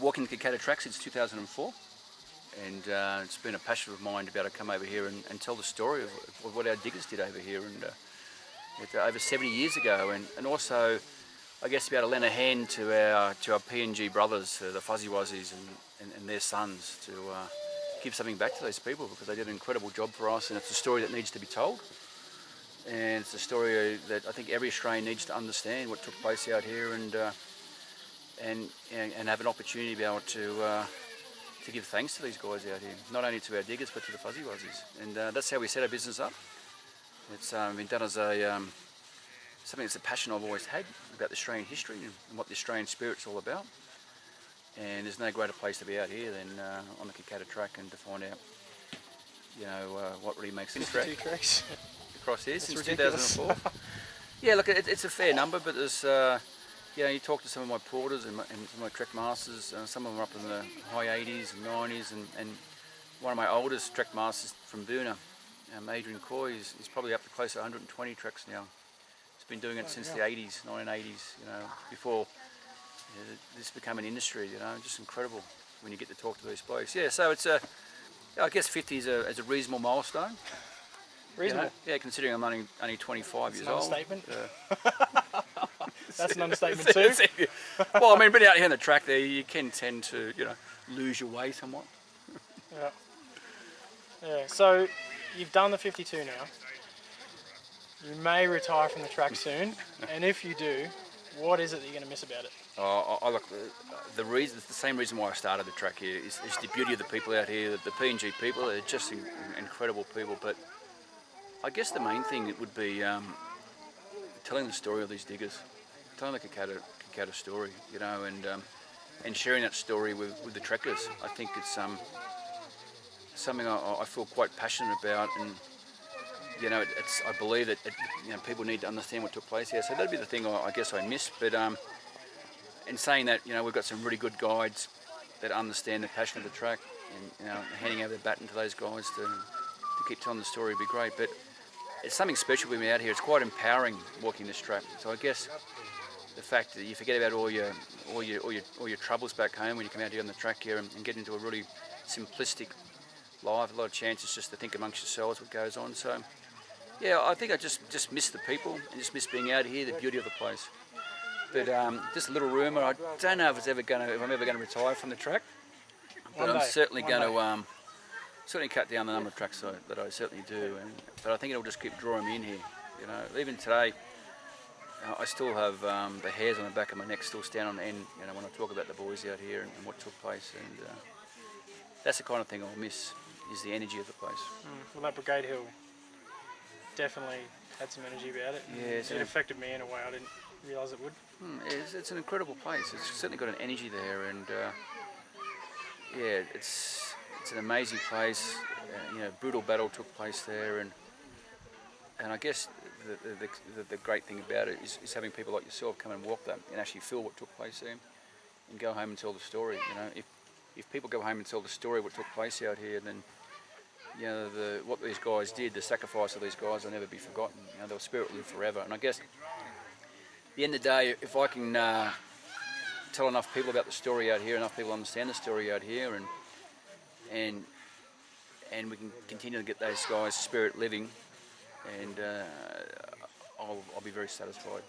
Walking the Kokoda track since 2004, and it's been a passion of mine to be able to come over here and tell the story of what our diggers did over here, and over 70 years ago, and also I guess to be able to lend a hand to our PNG brothers, the Fuzzy Wuzzies and their sons, to give something back to those people, because they did an incredible job for us, and it's a story that needs to be told, and it's a story that I think every Australian needs to understand what took place out here, and have an opportunity to be able to give thanks to these guys out here, not only to our diggers but to the Fuzzy Wuzzies, and that's how we set our business up. It's been done as a something that's a passion I've always had about the Australian history and what the Australian spirit's all about. And there's no greater place to be out here than on the Kokoda track, and to find out, what really makes this track across here since ridiculous. 2004. Yeah, look, it's a fair number, but there's you talk to some of my porters and some of my trek masters. Some of them are up in the high 80s and 90s, and one of my oldest trek masters from Boona, Adrian Coy, is probably up to close to 120 treks now. He's been doing it since the 80s, 1980s. Before this became an industry. Just incredible when you get to talk to these blokes. Yeah, so it's I guess 50 is a reasonable milestone. Reasonable. Yeah, considering I'm only 25 years old. That's an understatement. That's an understatement too. Well, I mean, being out here on the track there, you can tend to, lose your way somewhat. Yeah. Yeah. So you've done the 52 now. You may retire from the track soon, and if you do, what is it that you're going to miss about it? Look, the same reason why I started the track here is the beauty of the people out here. The PNG people are just incredible people. But I guess the main thing would be telling the story of these diggers, telling the Kokoda story, and sharing that story with the trekkers. I think it's something I feel quite passionate about, and I believe that people need to understand what took place here. So that'd be the thing I guess I missed. But in saying that, we've got some really good guides that understand the passion of the track, and handing over the baton to those guys to keep telling the story would be great. But it's something special with me out here. It's quite empowering walking this track. So I guess the fact that you forget about all your troubles back home when you come out here on the track here and get into a really simplistic life. A lot of chances just to think amongst yourselves what goes on. So yeah, I think I just miss the people and just miss being out here, the beauty of the place. But just a little rumour, I don't know if I'm ever going to retire from the track, but I'm certainly going to certainly cut down the number of tracks that I certainly do. But I think it'll just keep drawing me in here. Even today, I still have the hairs on the back of my neck still stand on end. When I talk about the boys out here and what took place, and that's the kind of thing I'll miss, is the energy of the place. Well, that Brigade Hill definitely had some energy about it. Yeah, it affected me in a way I didn't realise it would. It's an incredible place. It's certainly got an energy there, and yeah, it's an amazing place. Brutal battle took place there, and I guess the great thing about it is having people like yourself come and walk that and actually feel what took place there, and go home and tell the story. If people go home and tell the story of what took place out here, then what these guys did, the sacrifice of these guys, will never be forgotten. Their spirit will live forever. And I guess at the end of the day, if I can tell enough people about the story out here, enough people understand the story out here, and we can continue to get those guys' spirit living, and I'll be very satisfied.